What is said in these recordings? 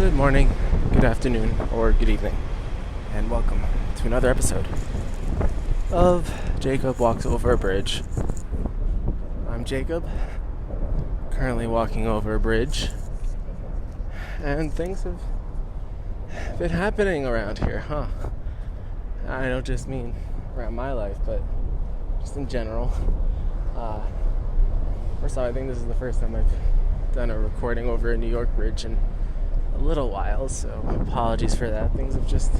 Good morning, good afternoon, or good evening, and welcome to another episode of Jacob Walks Over a Bridge. I'm Jacob, currently walking over a bridge, and things have been happening around here, I don't just mean around my life, but just in general. First off, I think this is the first time I've done a recording over a New York bridge in a little while, so apologies for that. Things have just,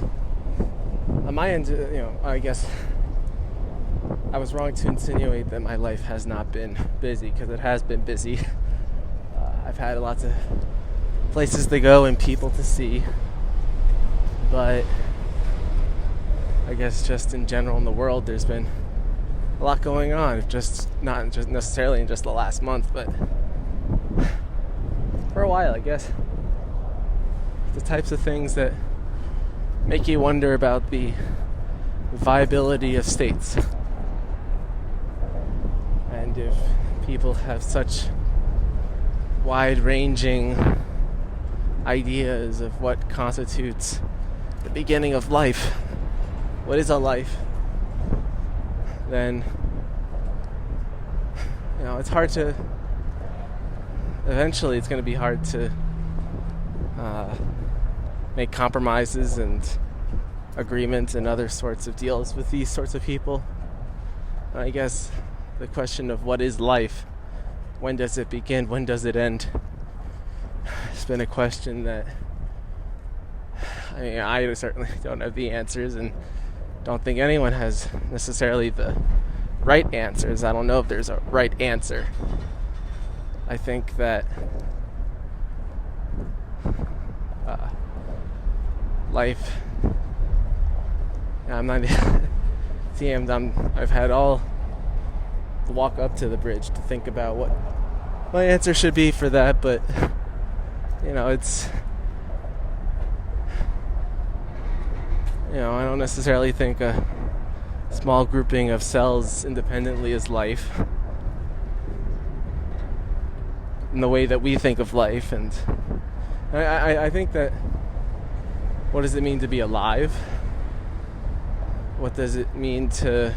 on my end, I guess I was wrong to insinuate that my life has not been busy, because it has been busy. I've had lots of places to go and people to see, but I guess just in general in the world there's been a lot going on, just not just necessarily in just the last month, but for a while, I guess. The types of things that make you wonder about the viability of states, and if people have such wide-ranging ideas of what constitutes the beginning of life, what is a life, then it's hard to, eventually it's going to be hard to make compromises and agreements and other sorts of deals with these sorts of people. I guess the question of what is life, when does it begin, when does it end, it's been a question that I certainly don't have the answers, and don't think anyone has necessarily the right answers. I don't know if there's a right answer. I think that life, I'm not I've had all the walk up to the bridge to think about what my answer should be for that, but it's I don't necessarily think a small grouping of cells independently is life in the way that we think of life. And I think that, what does it mean to be alive? What does it mean to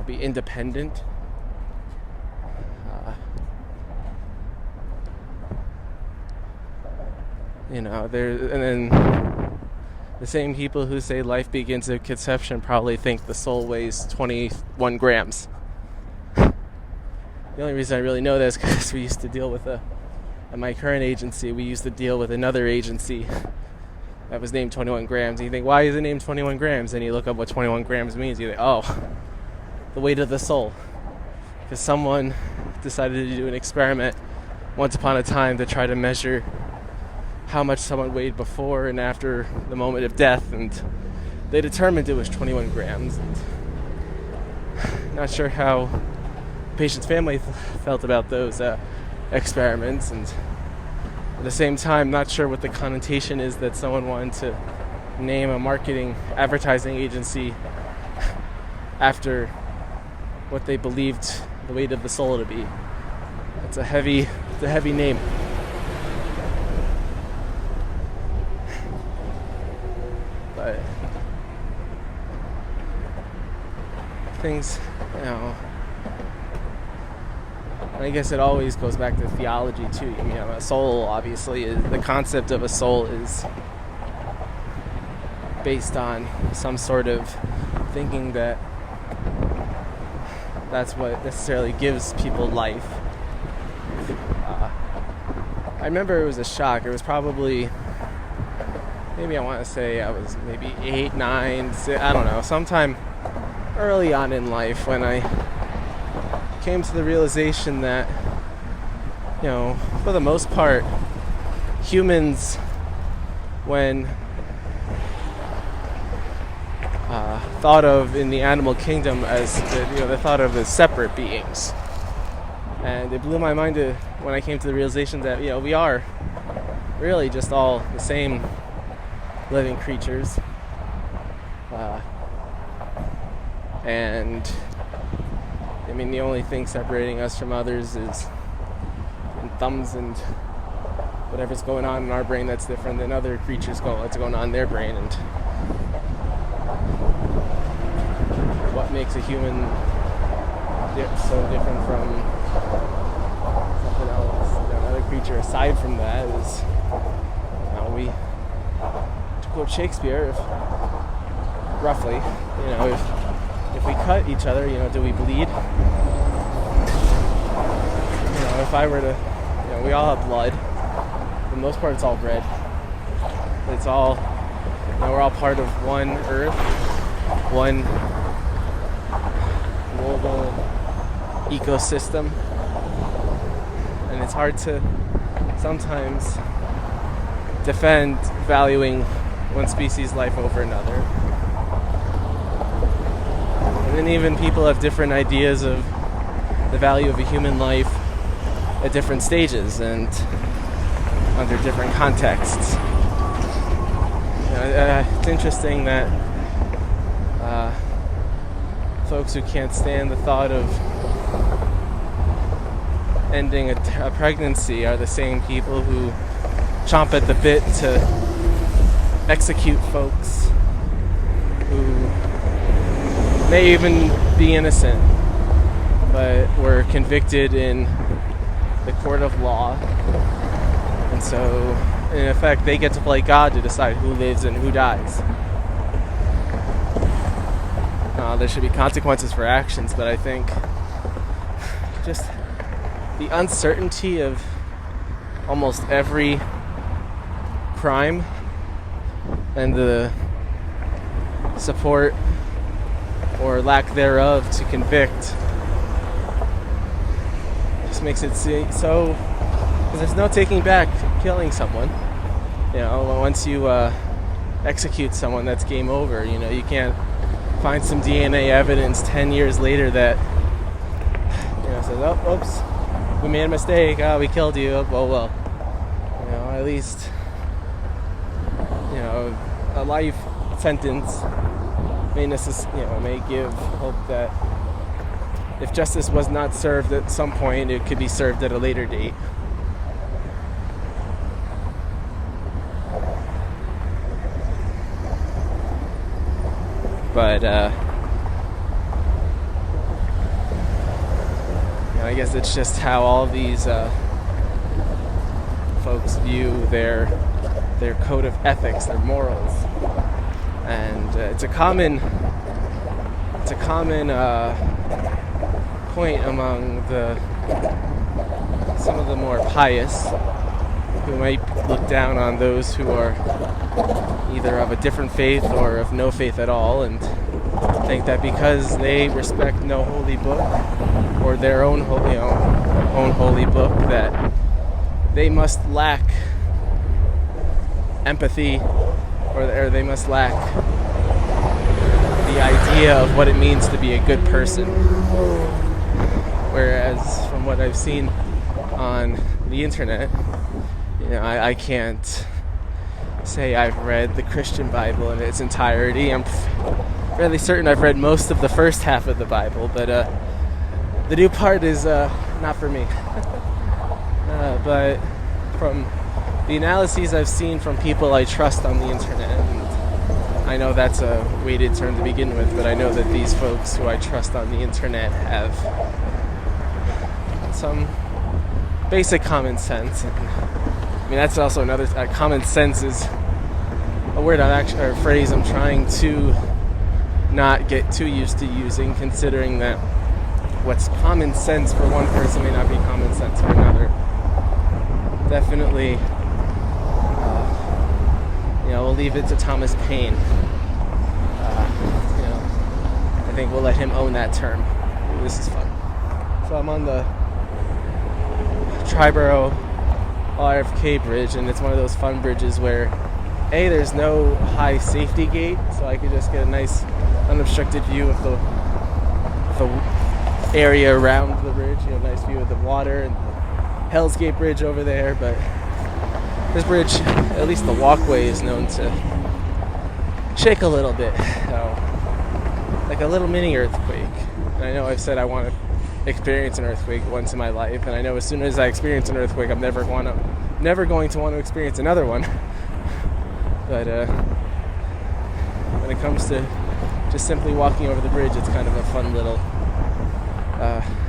be independent? And then the same people who say life begins at conception probably think the soul weighs 21 grams. The only reason I really know this is because we used to deal with at my current agency, we used to deal with another agency that was named 21 grams. And you think, why is it named 21 grams? And you look up what 21 grams means. You think, the weight of the soul. Because someone decided to do an experiment once upon a time to try to measure how much someone weighed before and after the moment of death, and they determined it was 21 grams. And not sure how the patient's family felt about those experiments, and at the same time not sure what the connotation is that someone wanted to name a marketing advertising agency after what they believed the weight of the soul to be. It's a heavy name. But things, I guess it always goes back to theology too. A soul, obviously, the concept of a soul is based on some sort of thinking that that's what necessarily gives people life. I remember it was a shock. It was probably, maybe I want to say I was maybe 8, 9, 6, I don't know, sometime early on in life when I came to the realization that, for the most part, humans, when thought of in the animal kingdom as, they're thought of as separate beings. And it blew my mind when I came to the realization that, we are really just all the same living creatures. And the only thing separating us from others is thumbs and whatever's going on in our brain that's different than other creatures what's going on in their brain, and what makes a human so different from something else. Another creature aside from that is, to quote Shakespeare, roughly, if we cut each other, do we bleed? If I were to, we all have blood. For the most part, it's all red. It's all, we're all part of one earth, one global ecosystem. And it's hard to sometimes defend valuing one species' life over another. And then even people have different ideas of the value of a human life at different stages and under different contexts. It's interesting that folks who can't stand the thought of ending a pregnancy are the same people who chomp at the bit to execute folks who may even be innocent but were convicted in the court of law, and so in effect they get to play God to decide who lives and who dies. There should be consequences for actions, but I think just the uncertainty of almost every crime and the support or lack thereof to convict just makes it so, because there's no taking back killing someone. Once you execute someone, that's game over. You can't find some DNA evidence 10 years later that says, oh, oops, we made a mistake, we killed you, well, at least a life sentence may give hope that if justice was not served at some point, it could be served at a later date. But I guess it's just how all of these folks view their code of ethics, their morals, and it's a common point among some of the more pious, who might look down on those who are either of a different faith or of no faith at all, and think that because they respect no holy book or their own holy book, that they must lack empathy, or they must lack the idea of what it means to be a good person. Whereas from what I've seen on the internet, I can't say I've read the Christian Bible in its entirety. I'm fairly certain I've read most of the first half of the Bible, but the new part is not for me. But from the analyses I've seen from people I trust on the internet, and I know that's a weighted term to begin with, but I know that these folks who I trust on the internet have some basic common sense. And, that's also another. Common sense is a word or a phrase I'm trying to not get too used to using, considering that what's common sense for one person may not be common sense for another. Definitely, we'll leave it to Thomas Paine. I think we'll let him own that term. This is fun. So I'm on the Triborough RFK bridge, and it's one of those fun bridges where there's no high safety gate, so I could just get a nice unobstructed view of the area around the bridge, nice view of the water and the Hell's Gate Bridge over there. But this bridge, at least the walkway, is known to shake a little bit, like a little mini earthquake. And I know I've said I want to experience an earthquake once in my life, and I know as soon as I experience an earthquake, I'm never going to never going to want to experience another one. But when it comes to just simply walking over the bridge, it's kind of a fun little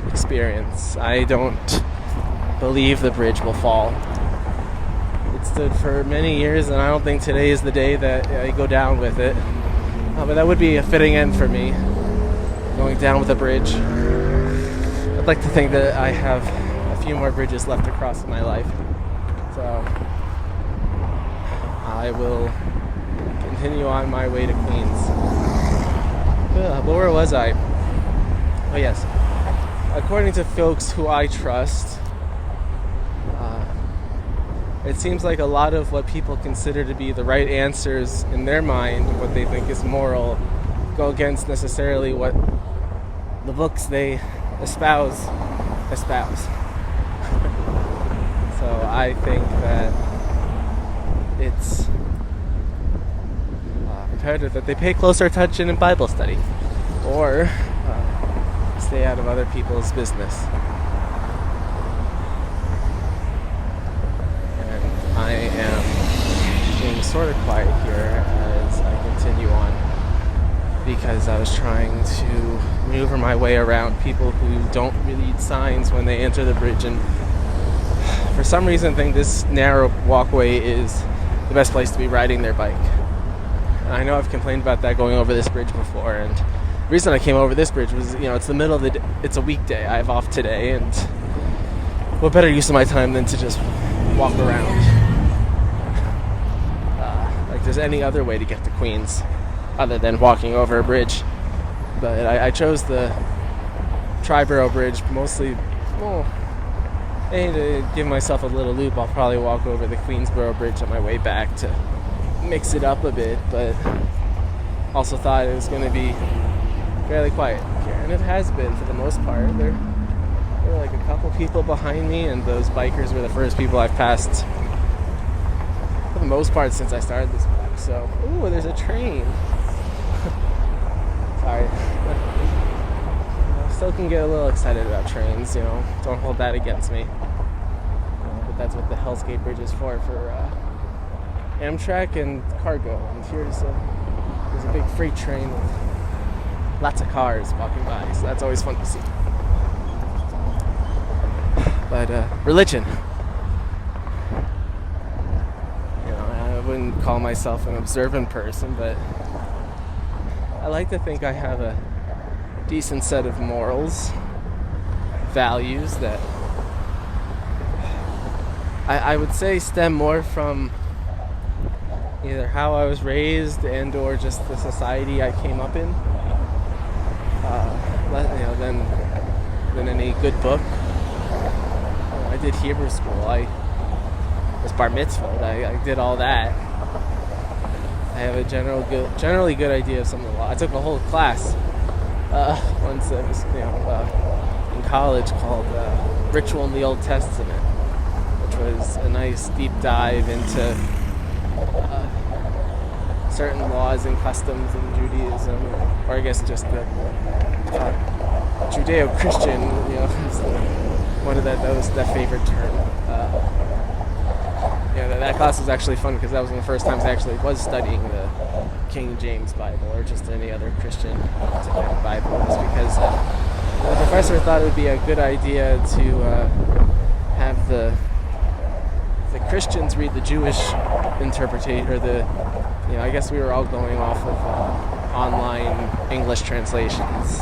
experience. I don't believe the bridge will fall. It stood for many years, and I don't think today is the day that I go down with it. But that would be a fitting end for me, going down with a bridge. I'd like to think that I have a few more bridges left to cross in my life. So I will continue on my way to Queens. But where was I? Oh yes. According to folks who I trust, it seems like a lot of what people consider to be the right answers in their mind, what they think is moral, go against necessarily what the books they espouse. So I think that it's imperative that they pay closer attention in Bible study, or stay out of other people's business. And I am being sort of quiet here as I continue on, because I was trying to maneuver my way around people who don't read signs when they enter the bridge, and for some reason think this narrow walkway is the best place to be riding their bike. And I know I've complained about that going over this bridge before, and the reason I came over this bridge was, it's the middle of the day, it's a weekday, I have off today, and what better use of my time than to just walk around. Like there's any other way to get to Queens other than walking over a bridge. But I chose the Triborough Bridge mostly, to give myself a little loop. I'll probably walk over the Queensboro Bridge on my way back to mix it up a bit, but also thought it was going to be fairly quiet here, and it has been for the most part. There were like a couple people behind me, and those bikers were the first people I've passed for the most part since I started this walk. So, ooh, there's a train. Sorry. I still can get a little excited about trains, don't hold that against me. But that's what the Hell's Gate Bridge is for Amtrak and cargo. And here's a big freight train with lots of cars walking by, so that's always fun to see. But religion. I wouldn't call myself an observant person, but I like to think I have a decent set of morals, values that I would say stem more from either how I was raised and or just the society I came up in, than any good book. I did Hebrew school. I was bar mitzvahed. I did all that. I have a generally good idea of some of the law. I took a whole class once that was in college called Ritual in the Old Testament, which was a nice deep dive into certain laws and customs in Judaism, or I guess just the Judeo-Christian, is one of that favorite term. That class was actually fun because that was one of the first times I actually was studying the King James Bible or just any other Christian Bible. It was because the professor thought it would be a good idea to have the Christians read the Jewish interpretation, or I guess we were all going off of online English translations.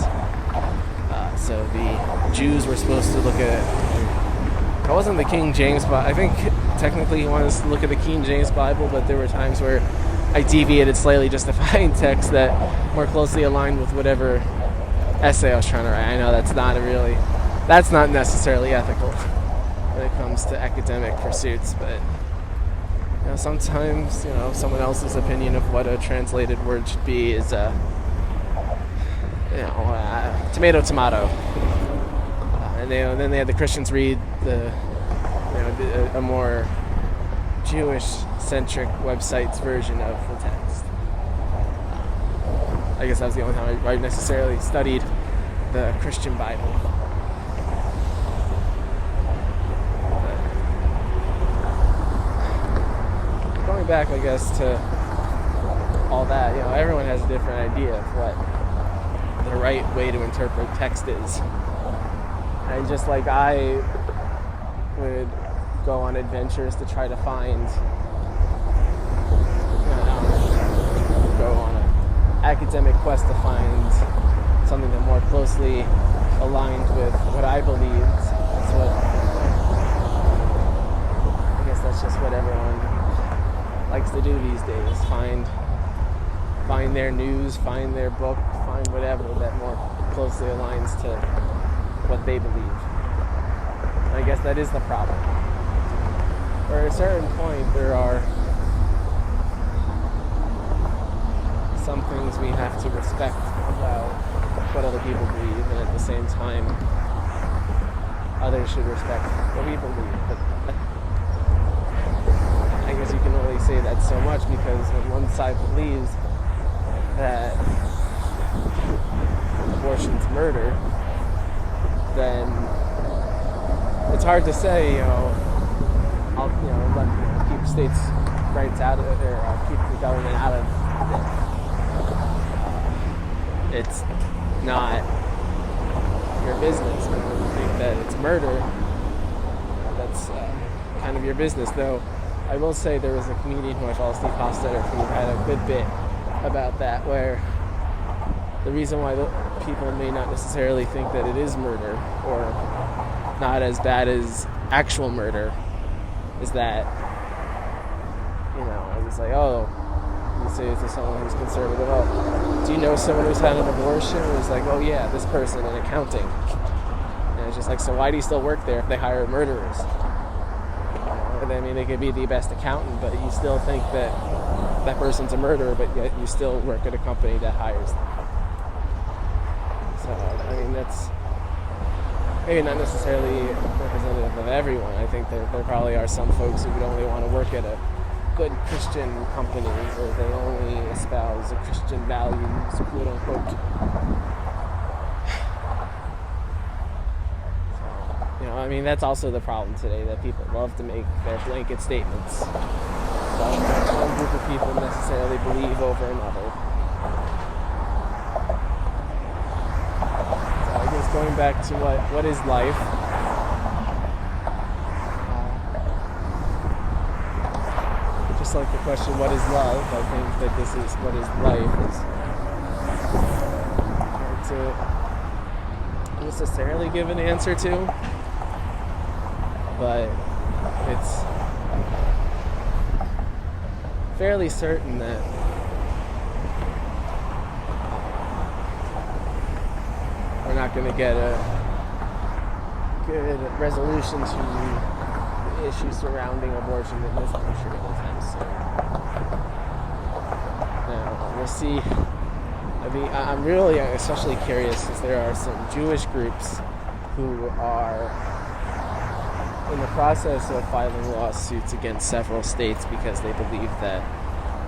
So the Jews were supposed to look at, it wasn't the King James Bible. I think technically he wanted us to look at the King James Bible, but there were times where I deviated slightly just to find text that more closely aligned with whatever essay I was trying to write. I know that's not necessarily ethical when it comes to academic pursuits, but sometimes someone else's opinion of what a translated word should be is tomato, and then they had the Christians read a more Jewish-centric website's version of the text. I guess that was the only time I necessarily studied the Christian Bible. going back, I guess, to all that, everyone has a different idea of what the right way to interpret text is. And just like I would go on adventures to try to find, go on an academic quest to find something that more closely aligned with what I believed. That's just what everyone likes to do these days. Find their news, find their book, find whatever that more closely aligns to what they believe. And I guess that is the problem. Or at a certain point, there are some things we have to respect about what other people believe, and at the same time, others should respect what we believe. But I guess you can only say that so much, because when one side believes that abortion's murder, then it's hard to say, I'll keep states' rights out of it, or I'll keep the government out of it. It's not your business. But when you think that it's murder, that's kind of your business. Though I will say there was a comedian who I follow, Steve Hofstetter, who had a good bit about that, where the reason why people may not necessarily think that it is murder, or not as bad as actual murder, is that, it's like, you say to someone who's conservative, do you know someone who's had an abortion? And it's like, yeah, this person in accounting. And it's just like, so why do you still work there if they hire murderers? I mean, they could be the best accountant, but you still think that that person's a murderer, but yet you still work at a company that hires them. So, I mean, that's maybe not necessarily representative of everyone. I think there probably are some folks who would only want to work at a good Christian company, or they only espouse Christian values, quote unquote. I mean, that's also the problem today, that people love to make their blanket statements. Don't let one group of people necessarily believe over another. So I guess going back to what is life, just like the question, what is love? I think that this is what is life. It's hard to necessarily give an answer to. But it's fairly certain that we're not going to get a good resolution to the issue surrounding abortion in this country anytime soon. Now, we'll see. I mean, I'm really especially curious, since there are some Jewish groups who are in the process of filing lawsuits against several states because they believe that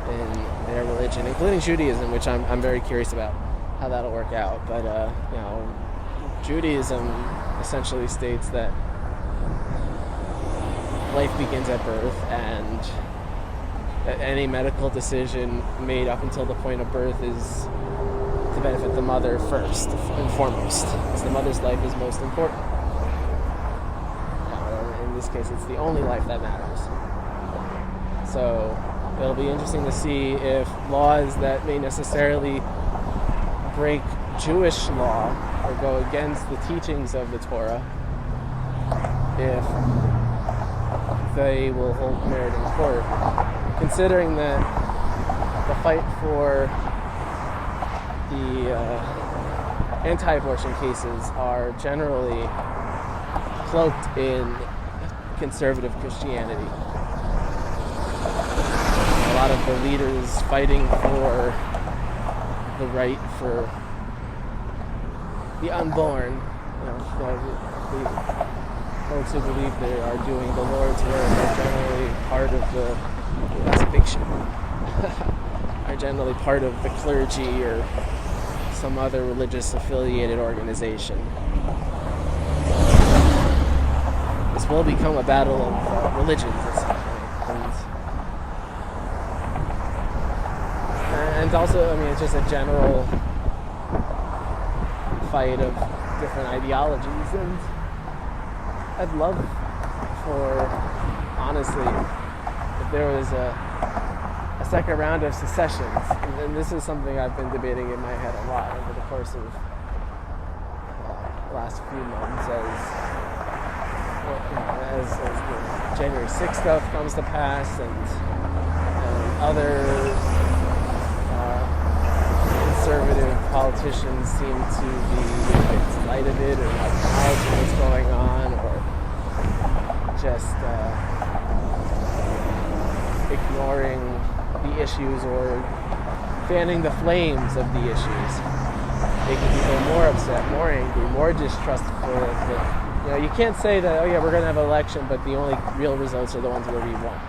in their religion, including Judaism, which I'm very curious about how that'll work out. But Judaism essentially states that life begins at birth, and that any medical decision made up until the point of birth is to benefit the mother first and foremost, because the mother's life is most important. In this case, it's the only life that matters. So it'll be interesting to see if laws that may necessarily break Jewish law or go against the teachings of the Torah, if they will hold merit in court, considering that the fight for the anti-abortion cases are generally cloaked in conservative Christianity. A lot of the leaders fighting for the right for the unborn, the folks who believe they are doing the Lord's work are generally part of that's a big show, are generally part of the clergy or some other religious affiliated organization. This will become a battle of religions at some point, and and also, I mean, it's just a general fight of different ideologies, and I'd love for, honestly, if there was a second round of secessions, and this is something I've been debating in my head a lot over the course of the last few months as the January 6th stuff comes to pass, and other conservative politicians seem to be in light of it, or not acknowledging what's going on, or just ignoring the issues or fanning the flames of the issues, making people more upset, more angry, more distrustful of the, you can't say that, oh yeah, we're going to have an election, but the only real results are the ones where we won.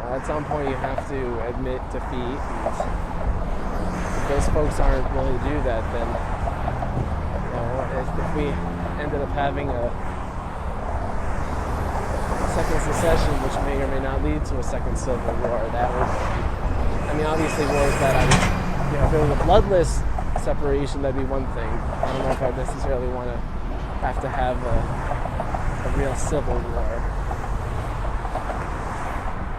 At some point you have to admit defeat, and if those folks aren't willing to do that, then if we ended up having a second secession, which may or may not lead to a second civil war, that would, obviously wars that if it was a bloodless separation, that'd be one thing. I don't know if I'd necessarily want to have a real civil war.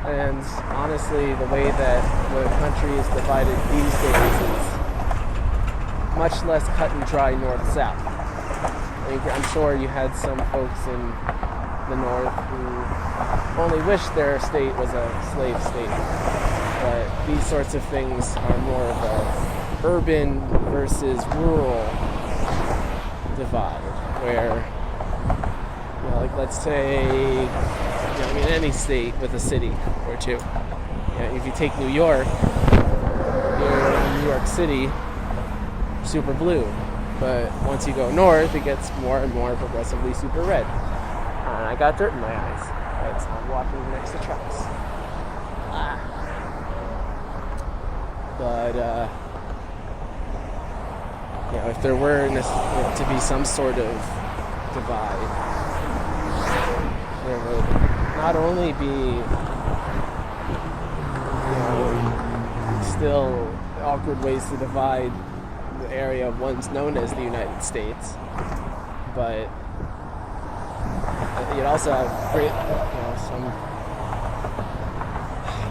And honestly, the way that the country is divided these days is much less cut and dry north-south. I'm sure you had some folks in the north who only wish their state was a slave state. But these sorts of things are more of a urban versus rural divide, where, let's say, any state with a city or two. If you take New York, New York City, super blue. But once you go north, it gets more and more progressively super red. And I got dirt in my eyes. Right, so I'm walking next to trucks. But, if there were to be some sort of divide, there would not only be, still awkward ways to divide the area of what's known as the United States, but you'd also have great,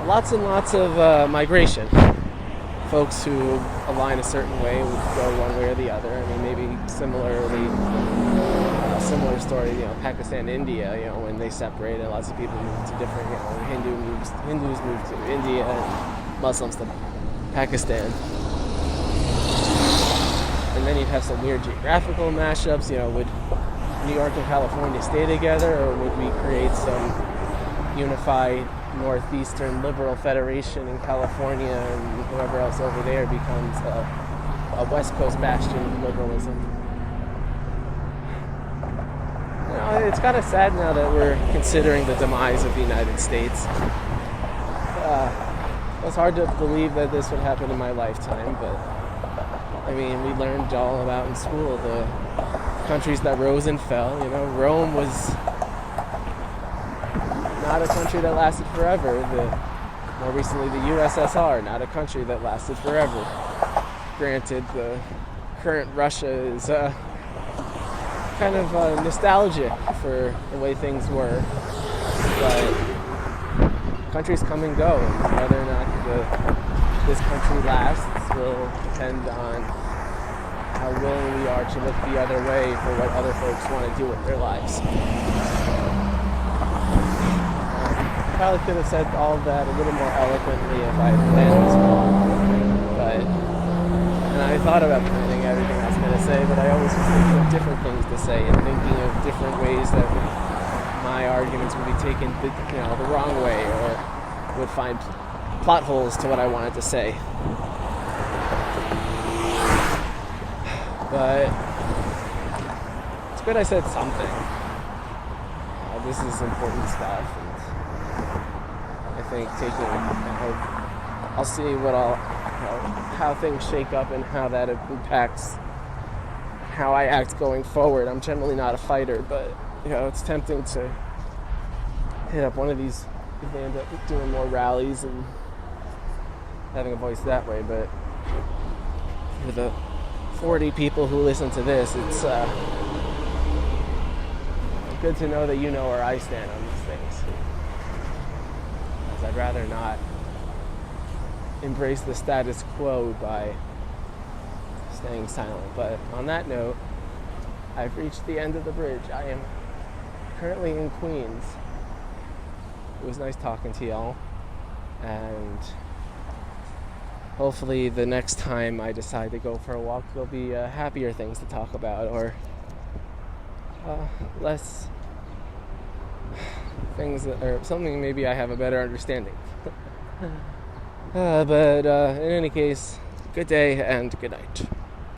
lots and lots of migration. Folks who align a certain way would go one way or the other. Maybe similar story, Pakistan, India, when they separated, lots of people moved to different, Hindus moved to India and Muslims to Pakistan. And then you'd have some weird geographical mashups, would New York and California stay together, or would we create some unified Northeastern Liberal Federation in California, and whoever else over there becomes a West Coast bastion of liberalism? It's kind of sad now that we're considering the demise of the United States. It's hard to believe that this would happen in my lifetime, but we learned all about in school the countries that rose and fell. Rome was not a country that lasted forever. More recently, the USSR, not a country that lasted forever. Granted, the current Russia is kind of nostalgic for the way things were, but countries come and go, and whether or not this country lasts will depend on how willing we are to look the other way for what other folks want to do with their lives. Probably could have said all of that a little more eloquently if I had planned this more. And I thought about planning everything I was going to say, but I always was thinking of different things to say and thinking of different ways that my arguments would be taken the wrong way, or would find plot holes to what I wanted to say. But it's good I said something. This is important stuff. I think I'll see how things shake up and how that impacts how I act going forward. I'm generally not a fighter, but it's tempting to hit up one of these if they end up doing more rallies and having a voice that way, but for the 40 people who listen to this, it's good to know that you know where I stand on these things. Because I'd rather not embrace the status quo by staying silent. But on that note, I've reached the end of the bridge. I am currently in Queens. It was nice talking to y'all, and hopefully the next time I decide to go for a walk, there'll be happier things to talk about, or less things that, or something maybe I have a better understanding. But in any case, good day and good night.